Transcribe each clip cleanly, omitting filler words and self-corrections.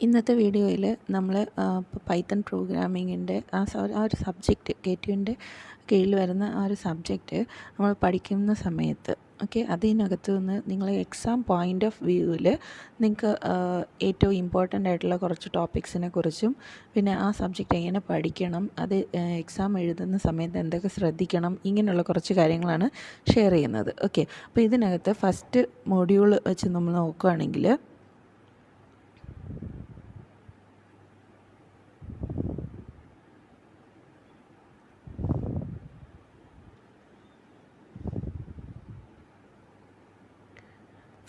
ഇന്നത്തെ വീഡിയോയിൽ നമ്മൾ പൈത്തൺ പ്രോഗ്രാമിങ്ങിൻ്റെ ആ ഒരു സബ്ജക്റ്റ് KTUവിൻ്റെ കീഴിൽ വരുന്ന ആ ഒരു സബ്ജക്റ്റ് നമ്മൾ പഠിക്കുന്ന സമയത്ത് അതിനകത്ത് നിന്ന് നിങ്ങൾ എക്സാം പോയിൻ്റ് ഓഫ് വ്യൂവിൽ നിങ്ങൾക്ക് ഏറ്റവും ഇമ്പോർട്ടൻ്റ് ആയിട്ടുള്ള കുറച്ച് ടോപ്പിക്സിനെ കുറിച്ചും പിന്നെ ആ സബ്ജക്റ്റ് എങ്ങനെ പഠിക്കണം, അത് എക്സാം എഴുതുന്ന സമയത്ത് എന്തൊക്കെ ശ്രദ്ധിക്കണം, ഇങ്ങനെയുള്ള കുറച്ച് കാര്യങ്ങളാണ് ഷെയർ ചെയ്യുന്നത്. അപ്പോൾ ഇതിനകത്ത് ഫസ്റ്റ് മോഡ്യൂൾ വെച്ച് നമ്മൾ നോക്കുകയാണെങ്കിൽ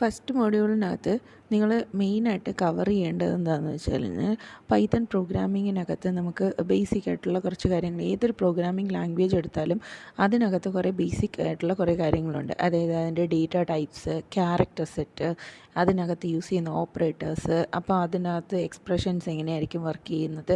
ഫസ്റ്റ് മോഡ്യൂളിനകത്ത് നിങ്ങൾ മെയിനായിട്ട് കവർ ചെയ്യേണ്ടത് എന്താണെന്ന് വെച്ച് കഴിഞ്ഞാൽ പൈത്തൺ പ്രോഗ്രാമിങ്ങിനകത്ത് നമുക്ക് ബേസിക് ആയിട്ടുള്ള കുറച്ച് കാര്യങ്ങൾ, ഏതൊരു പ്രോഗ്രാമിംഗ് ലാംഗ്വേജ് എടുത്താലും അതിനകത്ത് കുറേ ബേസിക് ആയിട്ടുള്ള കുറേ കാര്യങ്ങളുണ്ട്. അതായത് അതിൻ്റെ ഡേറ്റ ടൈപ്സ്, ക്യാരക്ടർ സെറ്റ്, അതിനകത്ത് യൂസ് ചെയ്യുന്ന ഓപ്പറേറ്റേഴ്സ്, അപ്പോൾ അതിനകത്ത് എക്സ്പ്രഷൻസ് എങ്ങനെയായിരിക്കും വർക്ക് ചെയ്യുന്നത്,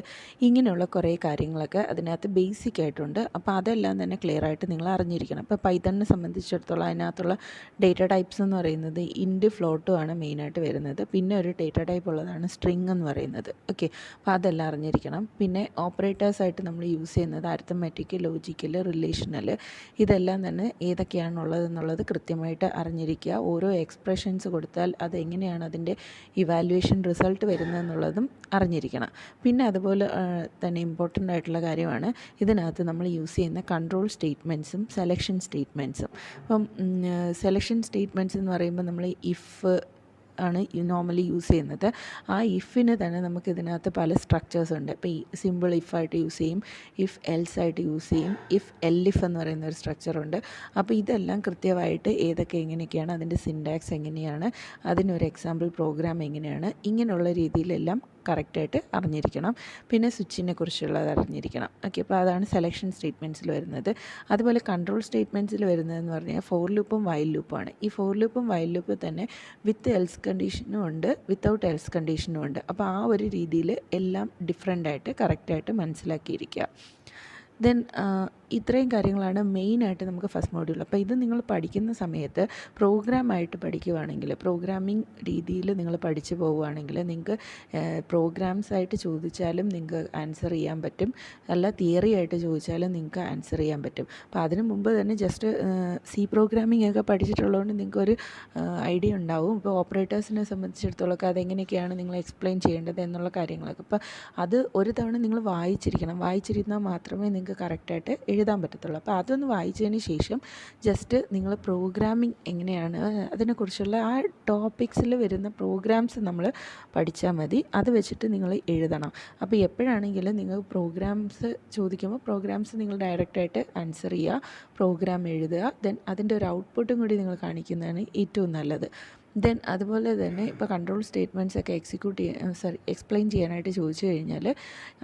ഇങ്ങനെയുള്ള കുറേ കാര്യങ്ങളൊക്കെ അതിനകത്ത് ബേസിക് ആയിട്ടുണ്ട്. അപ്പോൾ അതെല്ലാം തന്നെ ക്ലിയർ ആയിട്ട് നിങ്ങൾ അറിഞ്ഞിരിക്കണം. അപ്പോൾ പൈത്തണിനെ സംബന്ധിച്ചിടത്തോളം അതിനകത്തുള്ള ഡേറ്റ ടൈപ്സ് എന്ന് പറയുന്നത് ഇൻറ്റ് ഫ്ലോട്ടും ആണ് മെയിനായിട്ട് വരുന്നത്. പിന്നെ ഒരു ഡേറ്റ ടൈപ്പ് ഉള്ളതാണ് സ്ട്രിങ് എന്ന് പറയുന്നത്. അപ്പോൾ അതെല്ലാം അറിഞ്ഞിരിക്കണം. പിന്നെ ഓപ്പറേറ്റേഴ്സായിട്ട് നമ്മൾ യൂസ് ചെയ്യുന്നത് അരിത്തമെറ്റിക്, ലോജിക്കൽ, റിലേഷണൽ, ഇതെല്ലാം തന്നെ ഏതൊക്കെയാണുള്ളതെന്നുള്ളത് കൃത്യമായിട്ട് അറിഞ്ഞിരിക്കുക. ഓരോ എക്സ്പ്രഷൻസ് കൊടുത്താൽ അതെങ്ങനെയാണ് അതിൻ്റെ ഇവാലുവേഷൻ റിസൾട്ട് വരുന്നതെന്നുള്ളതും അറിഞ്ഞിരിക്കണം. പിന്നെ അതുപോലെ തന്നെ ഇമ്പോർട്ടൻ്റ് ആയിട്ടുള്ള കാര്യമാണ് ഇതിനകത്ത് നമ്മൾ യൂസ് ചെയ്യുന്ന കൺട്രോൾ സ്റ്റേറ്റ്മെൻറ്റ്സും സെലക്ഷൻ സ്റ്റേറ്റ്മെൻറ്റ്സും. അപ്പം സെലക്ഷൻ സ്റ്റേറ്റ്മെൻറ്റ്സ് എന്ന് പറയുമ്പോൾ നമ്മൾ ഇഫ് ആണ് നോർമലി യൂസ് ചെയ്യുന്നത്. ആ ഇഫിന് തന്നെ നമുക്ക് ഇതിനകത്ത് പല സ്ട്രക്ചേഴ്സ് ഉണ്ട്. ഇപ്പോൾ ഈ സിമ്പിൾ ഇഫായിട്ട് യൂസ് ചെയ്യും, ഇഫ് എൽസ് ആയിട്ട് യൂസ് ചെയ്യും, ഇഫ് എൽഇഫ് എന്ന് പറയുന്ന ഒരു സ്ട്രക്ചറുണ്ട്. അപ്പോൾ ഇതെല്ലാം കൃത്യമായിട്ട് എങ്ങനെയൊക്കെയാണ്, അതിൻ്റെ സിൻടാക്സ് എങ്ങനെയാണ്, അതിനൊരു എക്സാമ്പിൾ പ്രോഗ്രാം എങ്ങനെയാണ്, ഇങ്ങനെയുള്ള രീതിയിലെല്ലാം കറക്റ്റായിട്ട് അറിഞ്ഞിരിക്കണം. പിന്നെ സ്വിച്ചിനെ കുറിച്ചുള്ളത് അറിഞ്ഞിരിക്കണം. അപ്പോൾ അതാണ് സെലക്ഷൻ സ്റ്റേറ്റ്മെൻറ്റ്സിൽ വരുന്നത്. അതുപോലെ കൺട്രോൾ സ്റ്റേറ്റ്മെൻറ്റ്സിൽ വരുന്നതെന്ന് പറഞ്ഞാൽ ഫോർ ലൂപ്പും വൈൽ ലൂപ്പുമാണ്. ഈ ഫോർ ലൂപ്പും വൈൽ ലൂപ്പ് തന്നെ വിത്ത് എൽസ് കണ്ടീഷനും ഉണ്ട്, വിത്തൗട്ട് എൽസ് കണ്ടീഷനും ഉണ്ട്. അപ്പോൾ ആ ഒരു രീതിയിൽ എല്ലാം ഡിഫറെൻ്റായിട്ട് കറക്റ്റായിട്ട് മനസ്സിലാക്കിയിരിക്കുക. ദെൻ ഇത്രയും കാര്യങ്ങളാണ് മെയിനായിട്ട് നമുക്ക് ഫസ്റ്റ് മോഡ്യൂൾ. അപ്പോൾ ഇത് നിങ്ങൾ പഠിക്കുന്ന സമയത്ത് പ്രോഗ്രാമായിട്ട് പഠിക്കുകയാണെങ്കിൽ, പ്രോഗ്രാമിംഗ് രീതിയിൽ നിങ്ങൾ പഠിച്ചു പോവുകയാണെങ്കിൽ നിങ്ങൾക്ക് പ്രോഗ്രാംസ് ആയിട്ട് ചോദിച്ചാലും നിങ്ങൾക്ക് ആൻസർ ചെയ്യാൻ പറ്റും, അല്ല തിയറി ആയിട്ട് ചോദിച്ചാലും നിങ്ങൾക്ക് ആൻസർ ചെയ്യാൻ പറ്റും. അപ്പോൾ അതിന് മുമ്പ് തന്നെ ജസ്റ്റ് സി പ്രോഗ്രാമിംഗ് ഒക്കെ പഠിച്ചിട്ടുള്ളതുകൊണ്ട് നിങ്ങൾക്കൊരു ഐഡിയ ഉണ്ടാവും. ഇപ്പോൾ ഓപ്പറേറ്റേഴ്സിനെ സംബന്ധിച്ചിടത്തോളം അതെങ്ങനെയൊക്കെയാണ് നിങ്ങൾ എക്സ്പ്ലെയിൻ ചെയ്യേണ്ടത് എന്നുള്ള കാര്യങ്ങളൊക്കെ. അപ്പോൾ അത് ഒരു തവണ നിങ്ങൾ വായിച്ചിരുന്നാൽ മാത്രമേ നിങ്ങൾക്ക് കറക്റ്റായിട്ട് എഴുതാൻ പറ്റത്തുള്ളൂ. അപ്പോൾ അതൊന്ന് വായിച്ചതിന് ശേഷം ജസ്റ്റ് നിങ്ങൾ പ്രോഗ്രാമിംഗ് എങ്ങനെയാണ് അതിനെക്കുറിച്ചുള്ള ആ ടോപ്പിക്സിൽ വരുന്ന പ്രോഗ്രാംസ് നമ്മൾ പഠിച്ചാൽ മതി. അത് വെച്ചിട്ട് നിങ്ങൾ എഴുതണം. അപ്പോൾ എപ്പോഴാണെങ്കിലും നിങ്ങൾ പ്രോഗ്രാംസ് ചോദിക്കുമ്പോൾ പ്രോഗ്രാംസ് നിങ്ങൾ ഡയറക്റ്റായിട്ട് ആൻസർ ചെയ്യുക, പ്രോഗ്രാം എഴുതുക. ദെൻ അതിൻ്റെ ഒരു ഔട്ട്പുട്ടും കൂടി നിങ്ങൾ കാണിക്കുന്നതാണ് ഏറ്റവും നല്ലത്. ദെൻ അതുപോലെ തന്നെ ഇപ്പോൾ കൺട്രോൾ സ്റ്റേറ്റ്മെൻറ്റ്സ് ഒക്കെ എക്സ്പ്ലെയിൻ ചെയ്യാനായിട്ട് ചോദിച്ചു കഴിഞ്ഞാൽ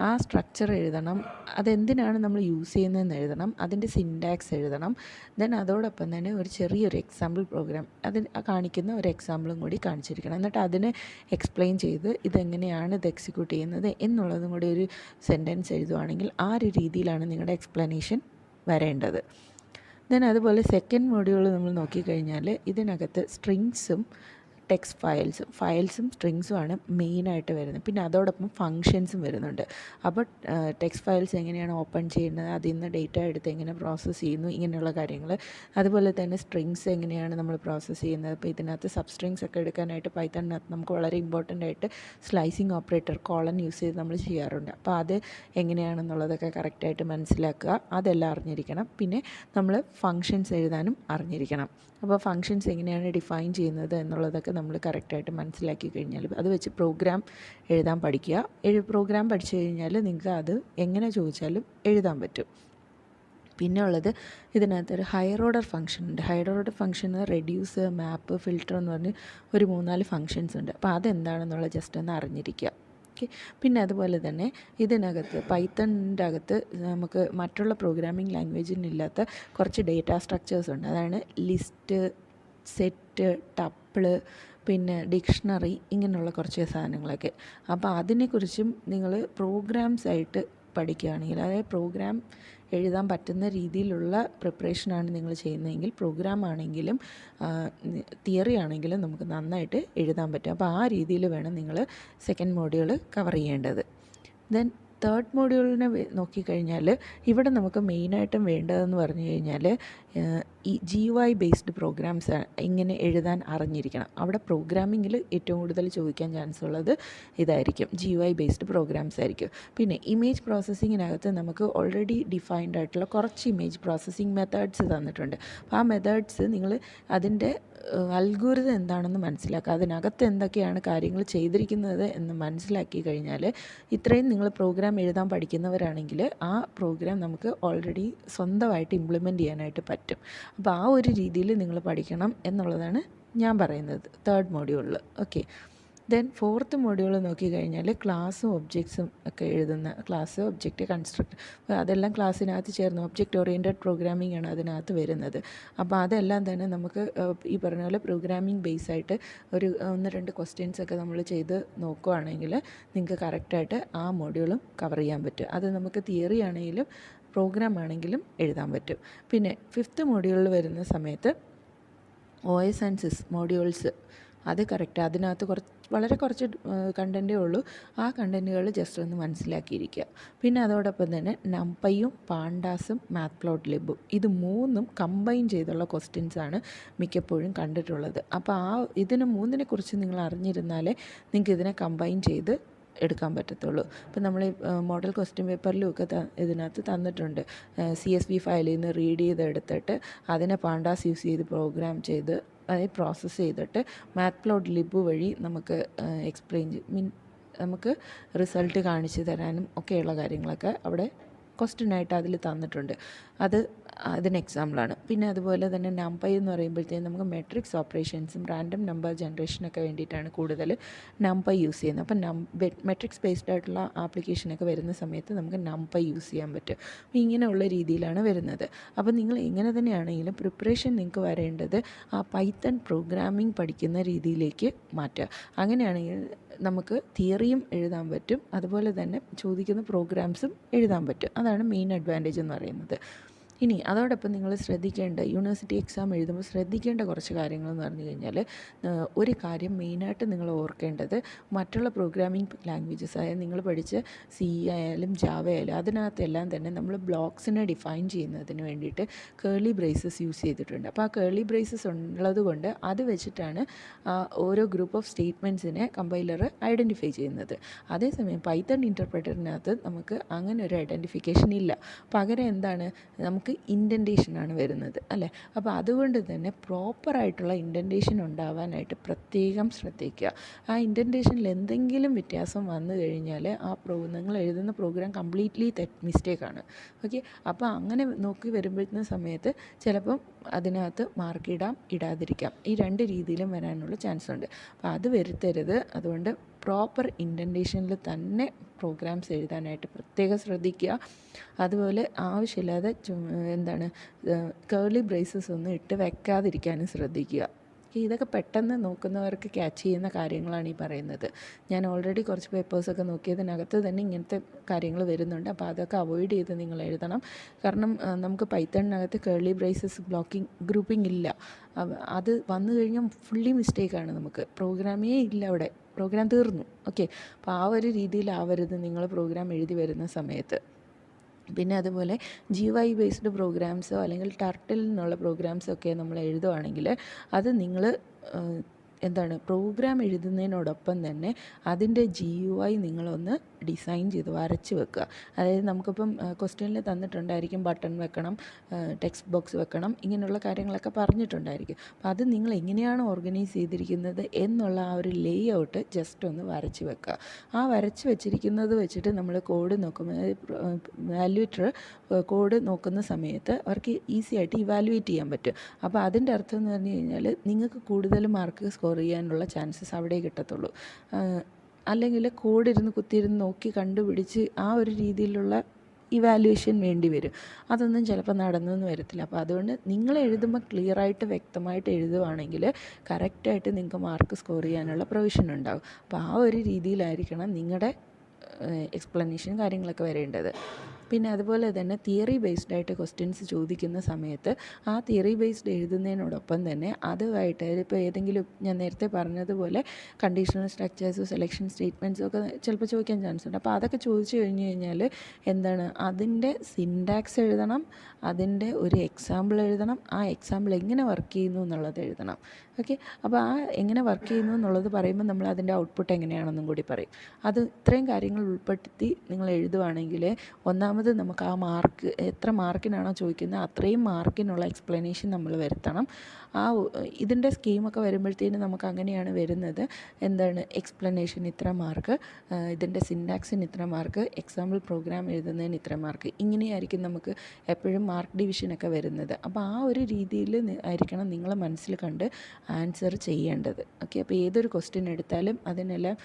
ആ സ്ട്രക്ചർ എഴുതണം, അതെന്തിനാണ് നമ്മൾ യൂസ് ചെയ്യുന്നതെന്ന് എഴുതണം, അതിൻ്റെ സിൻടാക്സ് എഴുതണം. ദെൻ അതോടൊപ്പം തന്നെ ഒരു ചെറിയൊരു എക്സാമ്പിൾ പ്രോഗ്രാം കാണിക്കുന്ന ഒരു എക്സാമ്പിളും കൂടി കാണിച്ചിരിക്കണം. എന്നിട്ട് അതിനെ എക്സ്പ്ലെയിൻ ചെയ്ത് ഇതെങ്ങനെയാണ് ഇത് എക്സിക്യൂട്ട് ചെയ്യുന്നത് എന്നുള്ളതും കൂടി ഒരു സെൻറ്റൻസ് എഴുതുവാണെങ്കിൽ ആ ഒരു രീതിയിലാണ് നിങ്ങളുടെ എക്സ്പ്ലനേഷൻ വരേണ്ടത്. ദെൻ അതുപോലെ സെക്കൻഡ് മോഡ്യൂൾ നമ്മൾ നോക്കിക്കഴിഞ്ഞാൽ ഇതിനകത്ത് സ്ട്രിങ്സും ടെക്സ്റ്റ് ഫയൽസും സ്ട്രിങ്സുമാണ് മെയിനായിട്ട് വരുന്നത്. പിന്നെ അതോടൊപ്പം ഫങ്ഷൻസും വരുന്നുണ്ട്. അപ്പോൾ ടെക്സ്റ്റ് ഫയൽസ് എങ്ങനെയാണ് ഓപ്പൺ ചെയ്യുന്നത്, അതിൽ നിന്ന് ഡേറ്റ എടുത്ത് എങ്ങനെ പ്രോസസ്സ് ചെയ്യുന്നു, ഇങ്ങനെയുള്ള കാര്യങ്ങൾ. അതുപോലെ തന്നെ സ്ട്രിങ്സ് എങ്ങനെയാണ് നമ്മൾ പ്രോസസ്സ് ചെയ്യുന്നത്. അപ്പോൾ ഇതിനകത്ത് സബ്സ്ട്രിങ്സ് ഒക്കെ എടുക്കാനായിട്ട് പൈത്തണിനകത്ത് നമുക്ക് വളരെ ഇമ്പോർട്ടൻ്റ് ആയിട്ട് സ്ലൈസിങ് ഓപ്പറേറ്റർ കോളൻ യൂസ് ചെയ്ത് നമ്മൾ ചെയ്യാറുണ്ട്. അപ്പോൾ അത് എങ്ങനെയാണെന്നുള്ളതൊക്കെ കറക്റ്റായിട്ട് മനസ്സിലാക്കുക, അതെല്ലാം അറിഞ്ഞിരിക്കണം. പിന്നെ നമ്മൾ ഫങ്ഷൻസ് എഴുതാനും അറിഞ്ഞിരിക്കണം. അപ്പോൾ ഫങ്ഷൻസ് എങ്ങനെയാണ് ഡിഫൈൻ ചെയ്യുന്നത് എന്നുള്ളതൊക്കെ നമ്മൾ കറക്റ്റായിട്ട് മനസ്സിലാക്കി കഴിഞ്ഞാൽ അത് വെച്ച് പ്രോഗ്രാം എഴുതാൻ പഠിക്കുക. പ്രോഗ്രാം പഠിച്ചു കഴിഞ്ഞാൽ നിങ്ങൾക്ക് അത് എങ്ങനെ ചോദിച്ചാലും എഴുതാൻ പറ്റും. പിന്നെ ഉള്ളത് ഇതിനകത്തൊരു ഹയർ ഓർഡർ ഫംഗ്ഷൻ ഉണ്ട്. ഹയർ ഓർഡർ ഫംഗ്ഷൻ റെഡ്യൂസ്, മാപ്പ്, ഫിൽറ്റർ എന്ന് പറഞ്ഞ് ഒരു 3-4 ഫംഗ്ഷൻസ് ഉണ്ട്. അപ്പോൾ അതെന്താണെന്നുള്ളത് ജസ്റ്റ് ഒന്ന് അറിഞ്ഞിരിക്കുക. പിന്നെ അതുപോലെ തന്നെ ഇതിനകത്ത് പൈത്തണിൻ്റെ അകത്ത് നമുക്ക് മറ്റുള്ള പ്രോഗ്രാമിംഗ് ലാംഗ്വേജിനില്ലാത്ത കുറച്ച് ഡേറ്റ സ്ട്രക്ചേഴ്സ് ഉണ്ട്. അതാണ് ലിസ്റ്റ്, സെറ്റ്, ടപ്പിള്, പിന്നെ ഡിക്ഷണറി, ഇങ്ങനെയുള്ള കുറച്ച് സാധനങ്ങളൊക്കെ. അപ്പോൾ അതിനെക്കുറിച്ചും നിങ്ങൾ പ്രോഗ്രാംസ് ആയിട്ട് പഠിക്കുകയാണെങ്കിൽ, അതായത് പ്രോഗ്രാം എഴുതാൻ പറ്റുന്ന രീതിയിലുള്ള പ്രിപ്പറേഷനാണ് നിങ്ങൾ ചെയ്യുന്നതെങ്കിൽ, പ്രോഗ്രാം ആണെങ്കിലും തിയറി ആണെങ്കിലും നമുക്ക് നന്നായിട്ട് എഴുതാൻ പറ്റും. അപ്പോൾ ആ രീതിയിൽ വേണം നിങ്ങൾ സെക്കൻഡ് മോഡ്യൂൾ കവർ ചെയ്യേണ്ടത്. ദെൻ തേർഡ് മോഡ്യൂളിനെ നോക്കിക്കഴിഞ്ഞാൽ ഇവിടെ നമുക്ക് മെയിനായിട്ടും വേണ്ടതെന്ന് പറഞ്ഞു കഴിഞ്ഞാൽ ഈ GUI ബേസ്ഡ് പ്രോഗ്രാംസ് ഇങ്ങനെ എഴുതാൻ അറിഞ്ഞിരിക്കണം. അവിടെ പ്രോഗ്രാമിങ്ങിൽ ഏറ്റവും കൂടുതൽ ചോദിക്കാൻ ചാൻസ് ഉള്ളത് ഇതായിരിക്കും, GUI ബേസ്ഡ് പ്രോഗ്രാംസ് ആയിരിക്കും. പിന്നെ ഇമേജ് പ്രോസസ്സിങ്ങിനകത്ത് നമുക്ക് ഓൾറെഡി ഡിഫൈൻഡ് ആയിട്ടുള്ള കുറച്ച് ഇമേജ് പ്രോസസ്സിങ് മെത്തേഡ്സ് തന്നിട്ടുണ്ട്. അപ്പോൾ ആ മെത്തേഡ്സ് നിങ്ങൾ അതിൻ്റെ അൽഗോരിതം എന്താണെന്ന് മനസ്സിലാക്കുക, അതിനകത്ത് എന്തൊക്കെയാണ് കാര്യങ്ങൾ ചെയ്തിരിക്കുന്നത് എന്ന് മനസ്സിലാക്കി കഴിഞ്ഞാൽ, ഇത്രയും നിങ്ങൾ പ്രോഗ്രാം എഴുതാൻ പഠിക്കുന്നവരാണെങ്കിൽ ആ പ്രോഗ്രാം നമുക്ക് ഓൾറെഡി സ്വന്തമായിട്ട് ഇംപ്ലിമെൻറ്റ് ചെയ്യാനായിട്ട് പറ്റും. അപ്പോൾ ആ ഒരു രീതിയിൽ നിങ്ങൾ പഠിക്കണം എന്നുള്ളതാണ് ഞാൻ പറയുന്നത് തേർഡ് മോഡ്യൂളിൽ. ഓക്കെ. ദെൻ ഫോർത്ത് മോഡ്യൂൾ നോക്കിക്കഴിഞ്ഞാൽ ക്ലാസ്സും ഒബ്ജക്ട്സും ഒക്കെ എഴുതുന്ന, ക്ലാസ്, ഒബ്ജക്റ്റ്, കൺസ്ട്രക്ട്, അതെല്ലാം ക്ലാസ്സിനകത്ത് ചേർന്ന് ഒബ്ജക്റ്റ് ഓറിയൻറ്റഡ് പ്രോഗ്രാമിംഗ് ആണ് അതിനകത്ത് വരുന്നത്. അപ്പോൾ അതെല്ലാം തന്നെ നമുക്ക് ഈ പറഞ്ഞ പോലെ പ്രോഗ്രാമിംഗ് ബേസായിട്ട് ഒരു 1-2 ക്വസ്റ്റ്യൻസ് ഒക്കെ നമ്മൾ ചെയ്ത് നോക്കുകയാണെങ്കിൽ നിങ്ങൾക്ക് കറക്റ്റായിട്ട് ആ മോഡ്യൂളും കവർ ചെയ്യാൻ പറ്റും. അത് നമുക്ക് തിയറി ആണെങ്കിലും പ്രോഗ്രാം ആണെങ്കിലും എഴുതാൻ പറ്റും. പിന്നെ ഫിഫ്ത്ത് മോഡ്യൂളിൽ വരുന്ന സമയത്ത് OS ആൻഡ് സിസ് മോഡ്യൂൾസ്, അത് കറക്റ്റ്, അതിനകത്ത് വളരെ കുറച്ച് കണ്ടൻറ്റേ ഉള്ളൂ. ആ കണ്ടൻറ്റുകൾ ജസ്റ്റ് ഒന്ന് മനസ്സിലാക്കിയിരിക്കുക. പിന്നെ അതോടൊപ്പം തന്നെ നംപൈയും പാണ്ടാസും മാത്പ്ലോട്ട്ലിബും, ഇത് മൂന്നും കമ്പൈൻ ചെയ്തുള്ള ക്വസ്റ്റ്യൻസാണ് മിക്കപ്പോഴും കണ്ടിട്ടുള്ളത്. അപ്പോൾ ഇതിന് മൂന്നിനെക്കുറിച്ച് നിങ്ങൾ അറിഞ്ഞിരുന്നാലേ നിങ്ങൾക്ക് ഇതിനെ കമ്പൈൻ ചെയ്ത് എടുക്കാൻ പറ്റത്തുള്ളൂ. ഇപ്പം നമ്മൾ മോഡൽ ക്വസ്റ്റ്യൻ പേപ്പറിലുമൊക്കെ ഇതിനകത്ത് തന്നിട്ടുണ്ട്. CSV ഫയലിൽ നിന്ന് റീഡ് ചെയ്തെടുത്തിട്ട് അതിനെ പാണ്ടാസ് യൂസ് ചെയ്ത് പ്രോഗ്രാം ചെയ്ത് അതായത് പ്രോസസ്സ് ചെയ്തിട്ട് മാത്പ്ലോട്ട്ലിബ് വഴി നമുക്ക് നമുക്ക് റിസൾട്ട് കാണിച്ചു തരാനും ഒക്കെയുള്ള കാര്യങ്ങളൊക്കെ അവിടെ ക്വസ്റ്റ്യനായിട്ട് അതിൽ തന്നിട്ടുണ്ട്. അതിന് എക്സാമ്പിളാണ്. പിന്നെ അതുപോലെ തന്നെ നംപൈ എന്ന് പറയുമ്പോഴത്തേക്കും നമുക്ക് മെട്രിക്സ് ഓപ്പറേഷൻസും റാൻഡം നമ്പർ ജനറേഷനൊക്കെ വേണ്ടിയിട്ടാണ് കൂടുതൽ നംപൈ യൂസ് ചെയ്യുന്നത്. അപ്പം മെട്രിക്സ് ബേസ്ഡ് ആയിട്ടുള്ള ആപ്ലിക്കേഷനൊക്കെ വരുന്ന സമയത്ത് നമുക്ക് നംപൈ യൂസ് ചെയ്യാൻ പറ്റും. അപ്പോൾ ഇങ്ങനെയുള്ള രീതിയിലാണ് വരുന്നത്. അപ്പോൾ നിങ്ങൾ എങ്ങനെ തന്നെയാണെങ്കിലും പ്രിപ്പറേഷൻ നിങ്ങൾക്ക് വരേണ്ടത് ആ പൈത്തൺ പ്രോഗ്രാമിംഗ് പഠിക്കുന്ന രീതിയിലേക്ക് മാറ്റുക. അങ്ങനെയാണെങ്കിൽ നമുക്ക് തിയറിയും എഴുതാൻ പറ്റും, അതുപോലെ തന്നെ ചോദിക്കുന്ന പ്രോഗ്രാംസും എഴുതാൻ പറ്റും. അതാണ് മെയിൻ അഡ്വാൻറ്റേജ് എന്ന് പറയുന്നത്. ഇനി അതോടൊപ്പം നിങ്ങൾ ശ്രദ്ധിക്കേണ്ട, യൂണിവേഴ്സിറ്റി എക്സാം എഴുതുമ്പോൾ ശ്രദ്ധിക്കേണ്ട കുറച്ച് കാര്യങ്ങളെന്ന് പറഞ്ഞു കഴിഞ്ഞാൽ, ഒരു കാര്യം മെയിനായിട്ട് നിങ്ങൾ ഓർക്കേണ്ടത്, മറ്റുള്ള പ്രോഗ്രാമിംഗ് ലാംഗ്വേജസ്, അതായത് നിങ്ങൾ പഠിച്ച C ആയാലും ജാവ ആയാലും അതിനകത്തെല്ലാം തന്നെ നമ്മൾ ബ്ലോക്സിനെ ഡിഫൈൻ ചെയ്യുന്നതിന് വേണ്ടിയിട്ട് കേർലി ബ്രേസസ് യൂസ് ചെയ്തിട്ടുണ്ട്. അപ്പോൾ ആ കേർലി ബ്രേസസ് ഉള്ളത് കൊണ്ട് അത് വെച്ചിട്ടാണ് ഓരോ ഗ്രൂപ്പ് ഓഫ് സ്റ്റേറ്റ്മെൻറ്റ്സിനെ കമ്പൈലർ ഐഡൻറ്റിഫൈ ചെയ്യുന്നത്. അതേസമയം പൈത്തൺ ഇൻ്റർപ്രെറ്ററിനകത്ത് നമുക്ക് അങ്ങനെ ഒരു ഐഡൻറ്റിഫിക്കേഷൻ ഇല്ല. പകരം എന്താണ്, നമുക്ക് ഇൻഡൻറ്റേഷനാണ് വരുന്നത്, അല്ലേ? അപ്പോൾ അതുകൊണ്ട് തന്നെ പ്രോപ്പറായിട്ടുള്ള ഇൻഡൻറ്റേഷൻ ഉണ്ടാവാനായിട്ട് പ്രത്യേകം ശ്രദ്ധിക്കുക. ആ ഇൻഡൻറ്റേഷനിൽ എന്തെങ്കിലും വ്യത്യാസം വന്നു കഴിഞ്ഞാൽ നിങ്ങൾ എഴുതുന്ന പ്രോഗ്രാം കംപ്ലീറ്റ്ലി മിസ്റ്റേക്കാണ്. ഓക്കെ. അപ്പോൾ അങ്ങനെ നോക്കി വരുമ്പോഴത്തെ സമയത്ത് ചിലപ്പം അതിനകത്ത് മാർക്ക് ഇടാതിരിക്കാം. ഈ 2 രീതിയിലും വരാനുള്ള ചാൻസ് ഉണ്ട്. അപ്പോൾ അത് വരുത്തരുത്. അതുകൊണ്ട് പ്രോപ്പർ ഇൻഡൻറ്റേഷനിൽ തന്നെ പ്രോഗ്രാംസ് എഴുതാനായിട്ട് പ്രത്യേകം ശ്രദ്ധിക്കുക. അതുപോലെ ആവശ്യമില്ലാതെ കേർലി ബ്രേസസ് ഒന്നും ഇട്ട് വെക്കാതിരിക്കാനും ശ്രദ്ധിക്കുക. ഇതൊക്കെ പെട്ടെന്ന് നോക്കുന്നവർക്ക് ക്യാച്ച് ചെയ്യുന്ന കാര്യങ്ങളാണ് ഈ പറയുന്നത്. ഞാൻ ഓൾറെഡി കുറച്ച് പേപ്പേഴ്സൊക്കെ നോക്കിയതിനകത്ത് തന്നെ ഇങ്ങനത്തെ കാര്യങ്ങൾ വരുന്നുണ്ട്. അപ്പോൾ അതൊക്കെ അവോയ്ഡ് ചെയ്ത് നിങ്ങൾ എഴുതണം. കാരണം നമുക്ക് പൈത്തണിനകത്ത് കേർലി ബ്രേസസ് ഗ്രൂപ്പിംഗ് ഇല്ല. അത് വന്നു കഴിഞ്ഞാൽ ഫുള്ളി മിസ്റ്റേക്കാണ്. നമുക്ക് പ്രോഗ്രാമേ ഇല്ല അവിടെ, പ്രോഗ്രാം തീർന്നു. ഓക്കെ. അപ്പോൾ ആ ഒരു രീതിയിലാവരുത് നിങ്ങൾ പ്രോഗ്രാം എഴുതി വരുന്ന സമയത്ത്. പിന്നെ അതുപോലെ GUI ബേസ്ഡ് പ്രോഗ്രാംസോ അല്ലെങ്കിൽ ടർട്ടിൽ നിന്നുള്ള പ്രോഗ്രാംസോ ഒക്കെ നമ്മൾ എഴുതുവാണെങ്കിൽ അത് നിങ്ങൾ പ്രോഗ്രാം എഴുതുന്നതിനോടൊപ്പം തന്നെ അതിൻ്റെ GUI നിങ്ങളൊന്ന് ഡിസൈൻ ചെയ്ത് വരച്ച് വെക്കുക. അതായത് നമുക്കിപ്പം ക്വസ്റ്റ്യനിൽ തന്നിട്ടുണ്ടായിരിക്കും ബട്ടൺ വെക്കണം, ടെക്സ്റ്റ് ബോക്സ് വെക്കണം, ഇങ്ങനെയുള്ള കാര്യങ്ങളൊക്കെ പറഞ്ഞിട്ടുണ്ടായിരിക്കും. അപ്പോൾ അത് നിങ്ങൾ എങ്ങനെയാണ് ഓർഗനൈസ് ചെയ്തിരിക്കുന്നത് എന്നുള്ള ആ ഒരു ലേ ഔട്ട് ജസ്റ്റ് ഒന്ന് വരച്ച് വെക്കുക. ആ വരച്ച് വെച്ചിരിക്കുന്നത് വെച്ചിട്ട് നമ്മൾ കോഡ് നോക്കുമ്പോൾ, വാല്യൂറ്റർ കോഡ് നോക്കുന്ന സമയത്ത് അവർക്ക് ഈസി ആയിട്ട് ഇവാലുവേറ്റ് ചെയ്യാൻ പറ്റും. അപ്പോൾ അതിൻ്റെ അർത്ഥം എന്ന് പറഞ്ഞു കഴിഞ്ഞാൽ നിങ്ങൾക്ക് കൂടുതൽ മാർക്ക് സ്കോർ ചെയ്യാനുള്ള ചാൻസസ് അവിടെ കിട്ടത്തുള്ളൂ. അല്ലെങ്കിൽ കോഡിരുന്ന് കുത്തിയിരുന്ന് നോക്കി കണ്ടുപിടിച്ച് ആ ഒരു രീതിയിലുള്ള ഇവാലുവേഷൻ വേണ്ടി വരും. അതൊന്നും ചിലപ്പോൾ നടന്നൊന്നും വരത്തില്ല. അപ്പോൾ അതുകൊണ്ട് നിങ്ങൾ എഴുതുമ്പോൾ ക്ലിയറായിട്ട് വ്യക്തമായിട്ട് എഴുതുവാണെങ്കിൽ കറക്റ്റായിട്ട് നിങ്ങൾക്ക് മാർക്ക് സ്കോർ ചെയ്യാനുള്ള പ്രൊവിഷൻ ഉണ്ടാകും. അപ്പോൾ ആ ഒരു രീതിയിലായിരിക്കണം നിങ്ങളുടെ എക്സ്പ്ലനേഷൻ കാര്യങ്ങളൊക്കെ വരേണ്ടത്. പിന്നെ അതുപോലെ തന്നെ തിയറി ബേസ്ഡ് ആയിട്ട് ക്വസ്റ്റ്യൻസ് ചോദിക്കുന്ന സമയത്ത് ആ തിയറി ബേസ്ഡ് എഴുതുന്നതിനോടൊപ്പം തന്നെ അതുമായിട്ട് ഇപ്പോൾ ഏതെങ്കിലും ഞാൻ നേരത്തെ പറഞ്ഞതുപോലെ കണ്ടീഷണൽ സ്ട്രക്ചേഴ്സ്, സെലക്ഷൻ സ്റ്റേറ്റ്മെൻറ്റ്സും ഒക്കെ ചിലപ്പോൾ ചോദിക്കാൻ ചാൻസ് ഉണ്ട്. അപ്പോൾ അതൊക്കെ ചോദിച്ചു കഴിഞ്ഞ് കഴിഞ്ഞാൽ എന്താണ്, അതിൻ്റെ സിൻടാക്സ് എഴുതണം, അതിൻ്റെ ഒരു എക്സാമ്പിൾ എഴുതണം, ആ എക്സാമ്പിൾ എങ്ങനെ വർക്ക് ചെയ്യുന്നു എന്നുള്ളത് എഴുതണം. ഓക്കെ, അപ്പോൾ ആ എങ്ങനെ വർക്ക് ചെയ്യുന്നു എന്നുള്ളത് പറയുമ്പോൾ നമ്മൾ അതിൻ്റെ ഔട്ട്പുട്ട് എങ്ങനെയാണെന്നും കൂടി പറയും. അത് ഇത്രയും കാര്യങ്ങൾ ഉൾപ്പെടുത്തി നിങ്ങൾ എഴുതുവാണെങ്കിൽ ഒന്നാമത് നമുക്ക് ആ മാർക്ക് എത്ര മാർക്കിനാണോ ചോദിക്കുന്നത് അത്രയും മാർക്കിനുള്ള എക്സ്പ്ലനേഷൻ നമ്മൾ വരുത്തണം. ഇതിൻ്റെ സ്കീമൊക്കെ വരുമ്പോഴത്തേനും നമുക്ക് അങ്ങനെയാണ് വരുന്നത്. എന്താണ്, എക്സ്പ്ലനേഷൻ ഇത്ര മാർക്ക്, ഇതിൻ്റെ സിൻടാക്സിന് ഇത്ര മാർക്ക്, എക്സാമ്പിൾ പ്രോഗ്രാം എഴുതുന്നതിന് ഇത്ര മാർക്ക്, ഇങ്ങനെയായിരിക്കും നമുക്ക് എപ്പോഴും മാർക്ക് ഡിവിഷനൊക്കെ വരുന്നത്. അപ്പോൾ ആ ഒരു രീതിയിൽ ആയിരിക്കണം നിങ്ങൾ മനസ്സിൽ കണ്ട് ആൻസർ ചെയ്യേണ്ടത്. ഓക്കെ, അപ്പോൾ ഏതൊരു ക്വസ്റ്റ്യൻ എടുത്താലും അതിനെല്ലാം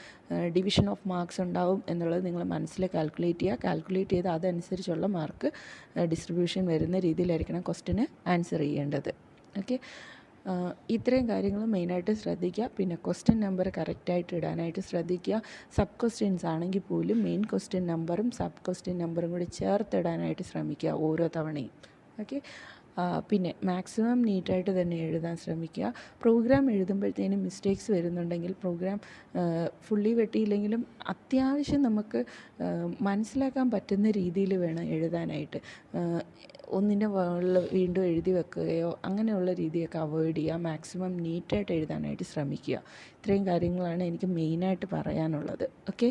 ഡിവിഷൻ ഓഫ് മാർക്സ് ഉണ്ടാവും എന്നുള്ളത് നിങ്ങൾ മനസ്സിൽ കാൽക്കുലേറ്റ് ചെയ്ത് അതനുസരിച്ചുള്ള മാർക്ക് ഡിസ്ട്രിബ്യൂഷൻ വരുന്ന രീതിയിലായിരിക്കണം ക്വസ്റ്റ്യന് ആൻസർ ചെയ്യേണ്ടത്. ഓക്കെ, ഇത്രയും കാര്യങ്ങൾ മെയിനായിട്ട് ശ്രദ്ധിക്കുക. പിന്നെ ക്വസ്റ്റ്യൻ നമ്പർ കറക്റ്റായിട്ട് ഇടാനായിട്ട് ശ്രദ്ധിക്കുക. സബ് ക്വസ്റ്റ്യൻസ് ആണെങ്കിൽ പോലും മെയിൻ ക്വസ്റ്റ്യൻ നമ്പറും സബ് ക്വസ്റ്റ്യൻ നമ്പറും കൂടി ചേർത്തിടാനായിട്ട് ശ്രമിക്കുക ഓരോ തവണയും. ഓക്കെ, പിന്നെ മാക്സിമം നീറ്റായിട്ട് തന്നെ എഴുതാൻ ശ്രമിക്കുക. പ്രോഗ്രാം എഴുതുമ്പോഴത്തേനും മിസ്റ്റേക്സ് വരുന്നുണ്ടെങ്കിൽ പ്രോഗ്രാം ഫുള്ളി വെട്ടിയില്ലെങ്കിലും അത്യാവശ്യം നമുക്ക് മനസ്സിലാക്കാൻ പറ്റുന്ന രീതിയിൽ വേണം എഴുതാനായിട്ട്. ഒന്നിൻ്റെ മുകളിൽ വീണ്ടും എഴുതി വെക്കുകയോ അങ്ങനെയുള്ള രീതിയൊക്കെ അവോയ്ഡ് ചെയ്യുക. മാക്സിമം നീറ്റായിട്ട് എഴുതാനായിട്ട് ശ്രമിക്കുക. ഇത്രയും കാര്യങ്ങളാണ് എനിക്ക് മെയിനായിട്ട് പറയാനുള്ളത്. ഓക്കെ.